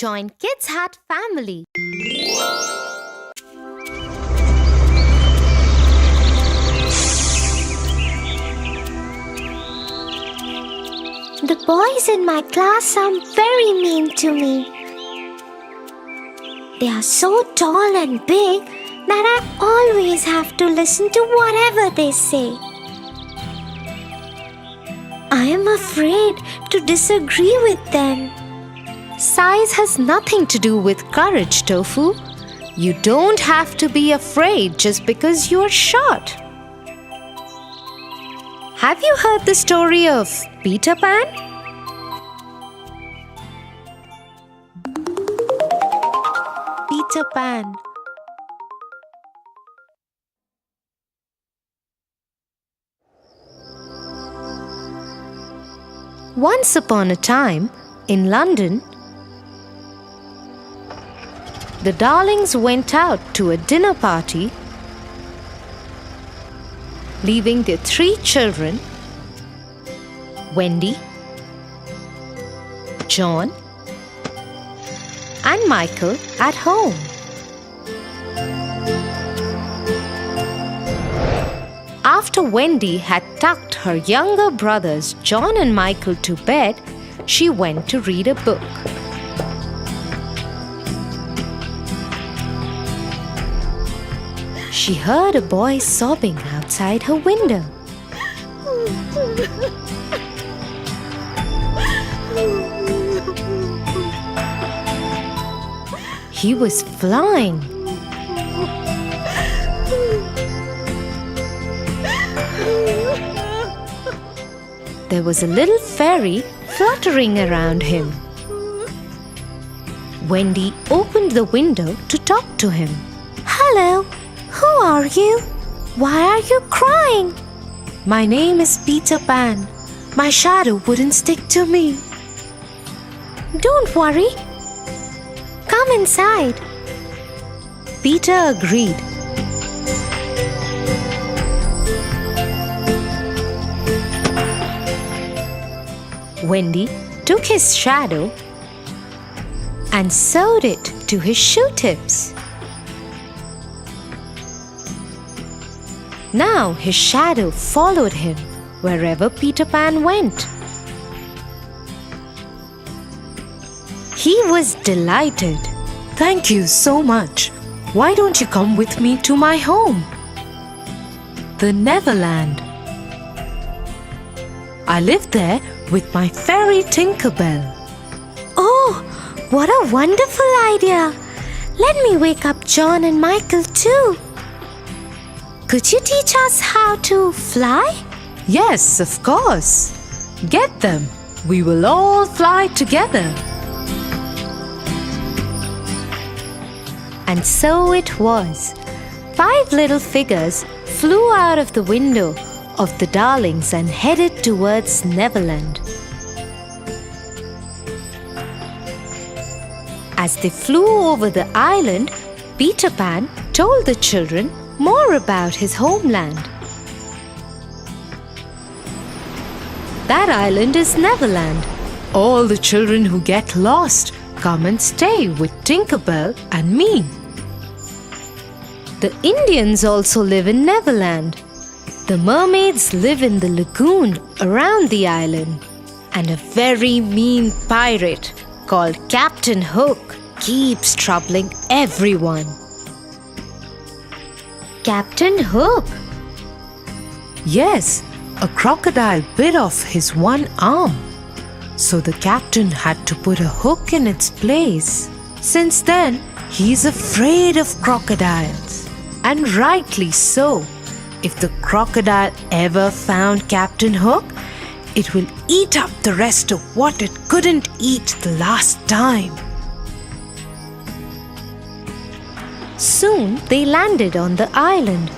Join Kids Hat family. The boys in my class are very mean to me. They are so tall and big that I always have to listen to whatever they say. I am afraid to disagree with them. Size has nothing to do with courage, Tofu. You don't have to be afraid just because you're short. Have you heard the story of Peter Pan? Peter Pan. Once upon a time, in London, the Darlings went out to a dinner party, leaving their 3 children, Wendy, John, and Michael, at home. After Wendy had tucked her younger brothers, John and Michael, to bed, she went to read a book. She heard a boy sobbing outside her window. He was flying. There was a little fairy fluttering around him. Wendy opened the window to talk to him. Hello, who are you? Why are you crying? My name is Peter Pan. My shadow wouldn't stick to me. Don't worry. Come inside. Peter agreed. Wendy took his shadow and sewed it to his shoe tips. Now his shadow followed him wherever Peter Pan went. He was delighted. Thank you so much. Why don't you come with me to my home? The Neverland. I live there with my fairy Tinkerbell. Oh, what a wonderful idea. Let me wake up John and Michael too. Could you teach us how to fly? Yes, of course. Get them. We will all fly together. And so it was. 5 little figures flew out of the window of the Darlings and headed towards Neverland. As they flew over the island, Peter Pan told the children more about his homeland. That island is Neverland. All the children who get lost come and stay with Tinkerbell and me. The Indians also live in Neverland. The mermaids live in the lagoon around the island. And a very mean pirate called Captain Hook keeps troubling everyone. Captain Hook? Yes, a crocodile bit off his one arm. So the captain had to put a hook in its place. Since then, he's afraid of crocodiles. And rightly so. If the crocodile ever found Captain Hook, it will eat up the rest of what it couldn't eat the last time. Soon they landed on the island.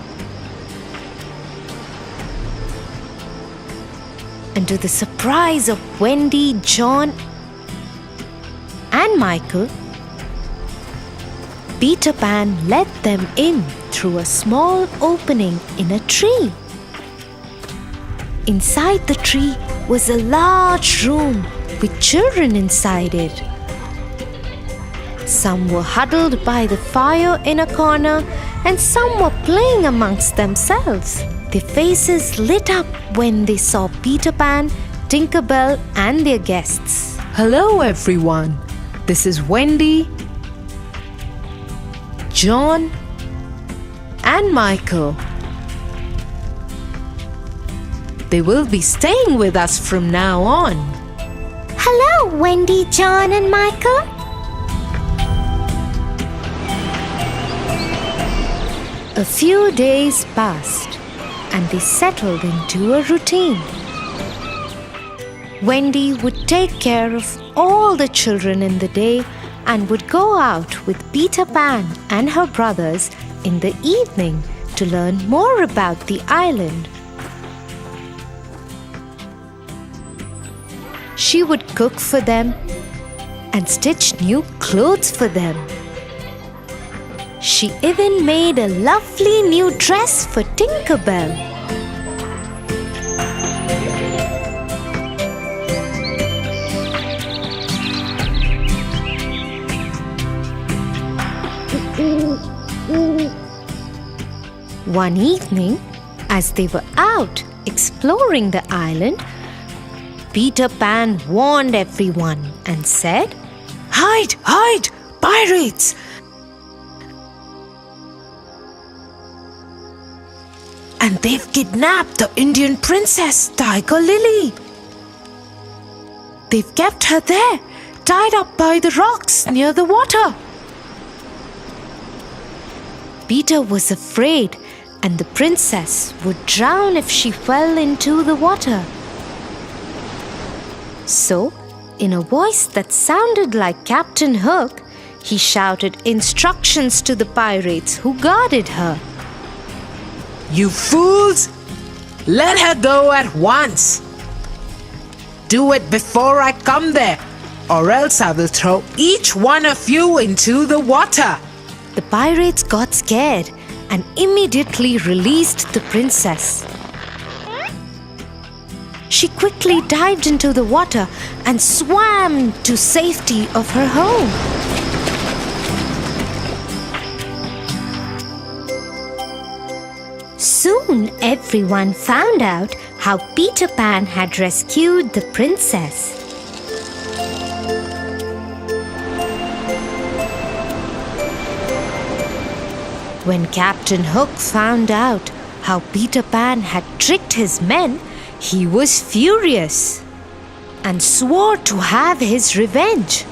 And to the surprise of Wendy, John, and Michael, Peter Pan let them in through a small opening in a tree. Inside the tree was a large room with children inside it. Some were huddled by the fire in a corner, and some were playing amongst themselves. Their faces lit up when they saw Peter Pan, Tinker Bell, and their guests. Hello, everyone. This is Wendy, John, and Michael. They will be staying with us from now on. Hello, Wendy, John, and Michael. A few days passed, and they settled into a routine. Wendy would take care of all the children in the day and would go out with Peter Pan and her brothers in the evening to learn more about the island. She would cook for them and stitch new clothes for them. She even made a lovely new dress for Tinker Bell. One evening, as they were out exploring the island, Peter Pan warned everyone and said, Hide! Hide! Pirates! And they've kidnapped the Indian princess, Tiger Lily. They've kept her there, tied up by the rocks near the water. Peter was afraid, and the princess would drown if she fell into the water. So, in a voice that sounded like Captain Hook, he shouted instructions to the pirates who guarded her. You fools! Let her go at once! Do it before I come there, or else I will throw each one of you into the water. The pirates got scared and immediately released the princess. She quickly dived into the water and swam to safety of her home. Soon everyone found out how Peter Pan had rescued the princess. When Captain Hook found out how Peter Pan had tricked his men, he was furious and swore to have his revenge.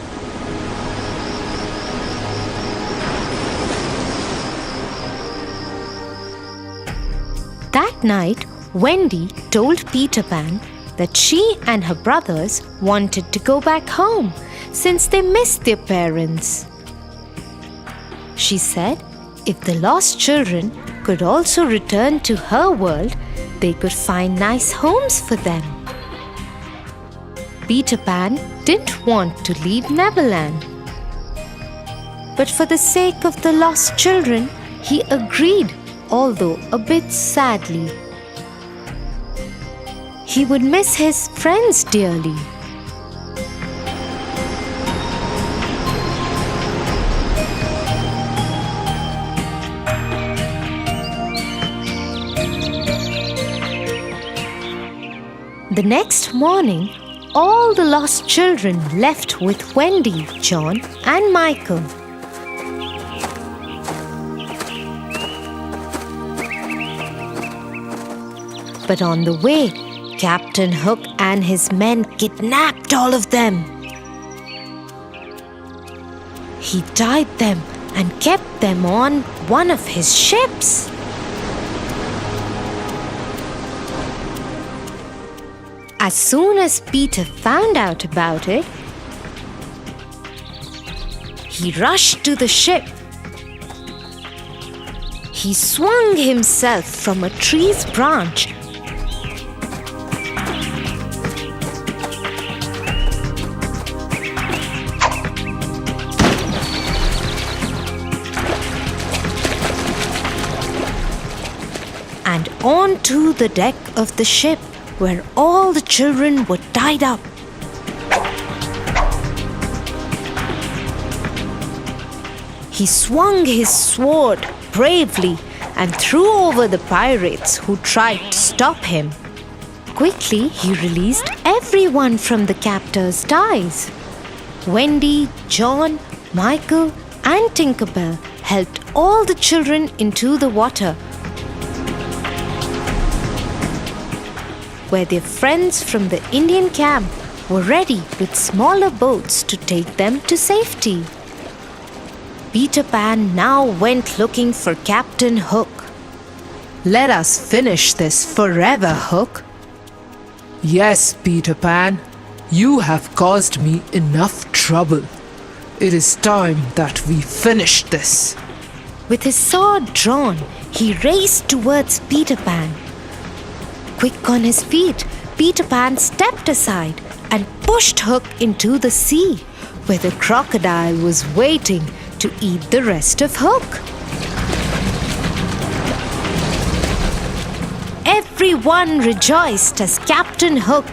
That night, Wendy told Peter Pan that she and her brothers wanted to go back home since they missed their parents. She said if the lost children could also return to her world, they could find nice homes for them. Peter Pan didn't want to leave Neverland. But for the sake of the lost children, he agreed, although a bit sadly. He would miss his friends dearly. The next morning, all the lost children left with Wendy, John, and Michael. But on the way, Captain Hook and his men kidnapped all of them. He tied them and kept them on one of his ships. As soon as Peter found out about it, he rushed to the ship. He swung himself from a tree's branch and onto the deck of the ship, where all the children were tied up. he swung his sword bravely and threw over the pirates who tried to stop him. Quickly, he released everyone from the captor's ties. Wendy, John, Michael, and Tinkerbell helped all the children into the water, where their friends from the Indian camp were ready with smaller boats to take them to safety. Peter Pan now went looking for Captain Hook. Let us finish this forever, Hook. Yes, Peter Pan, you have caused me enough trouble. It is time that we finish this. With his sword drawn, he raced towards Peter Pan. Quick on his feet, Peter Pan stepped aside and pushed Hook into the sea, where the crocodile was waiting to eat the rest of Hook. Everyone rejoiced as Captain Hook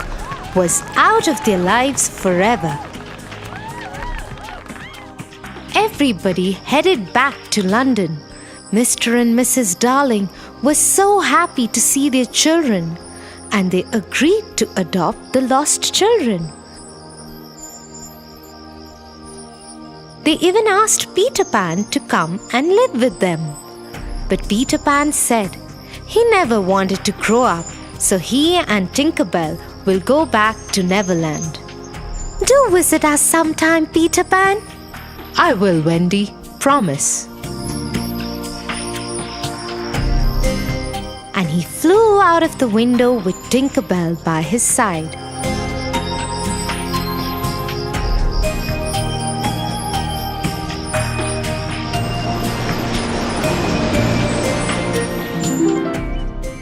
was out of their lives forever. Everybody headed back to London. Mr. and Mrs. Darling were so happy to see their children, and they agreed to adopt the lost children. They even asked Peter Pan to come and live with them. But Peter Pan said he never wanted to grow up, so he and Tinkerbell will go back to Neverland. Do visit us sometime, Peter Pan. I will, Wendy. Promise. And he flew out of the window with Tinkerbell by his side.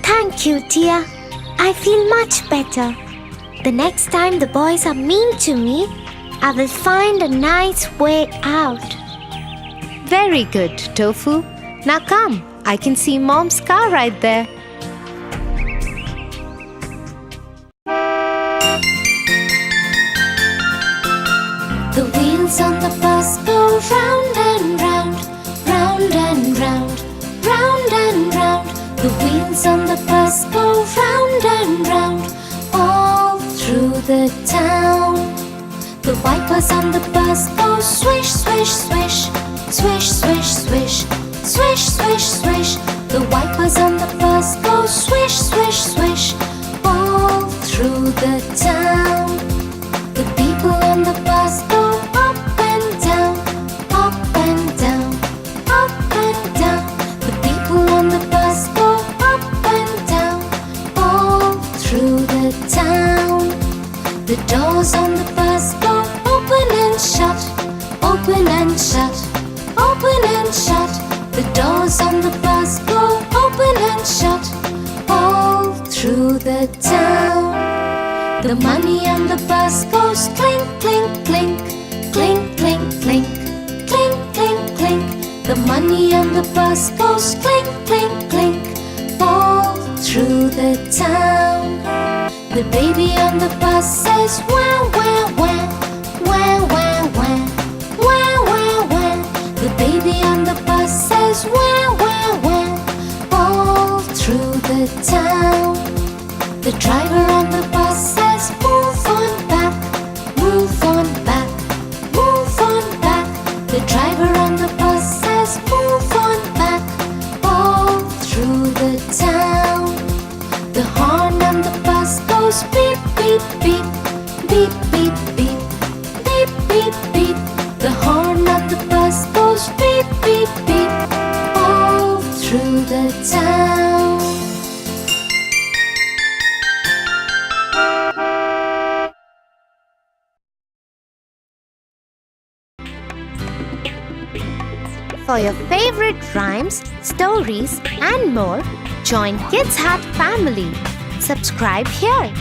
Thank you, Tia. I feel much better. The next time the boys are mean to me, I will find a nice way out. Very good, Tofu. Now come, I can see Mom's car right there. The wheels on the bus go round and round, round and round, round and round. The wheels on the bus go round and round, all through the town. The wipers on the bus go swish, swish, swish, swish, swish, swish, swish, swish, swish. The wipers on the bus go swish, swish, swish, all through the town. The people on the bus go up and down, up and down, up and down. The people on the bus go up and down, all through the town. The doors on the bus go open and shut, open and shut, open and shut. The doors on the bus go open and shut, all through the town. The money on the bus goes clink, clink, clink, clink, clink, clink, clink, clink, clink. The money on the bus goes clink, clink, clink, all through the town. The baby on the bus says wah, wah, wah, wah, wah, wah, wah, wah, wah. The baby on the bus says wah, wah, wah, all through the town. The driver on the bus says move on back, move on back, move on back. The driver on the bus says move on back, all through the town. The horn on the bus goes beep, beep, beep, beep, beep, beep, beep, beep, beep. The horn on the bus goes beep, beep, beep, all through the town. For your favorite rhymes, stories, and more, join Kids Hat family. Subscribe here.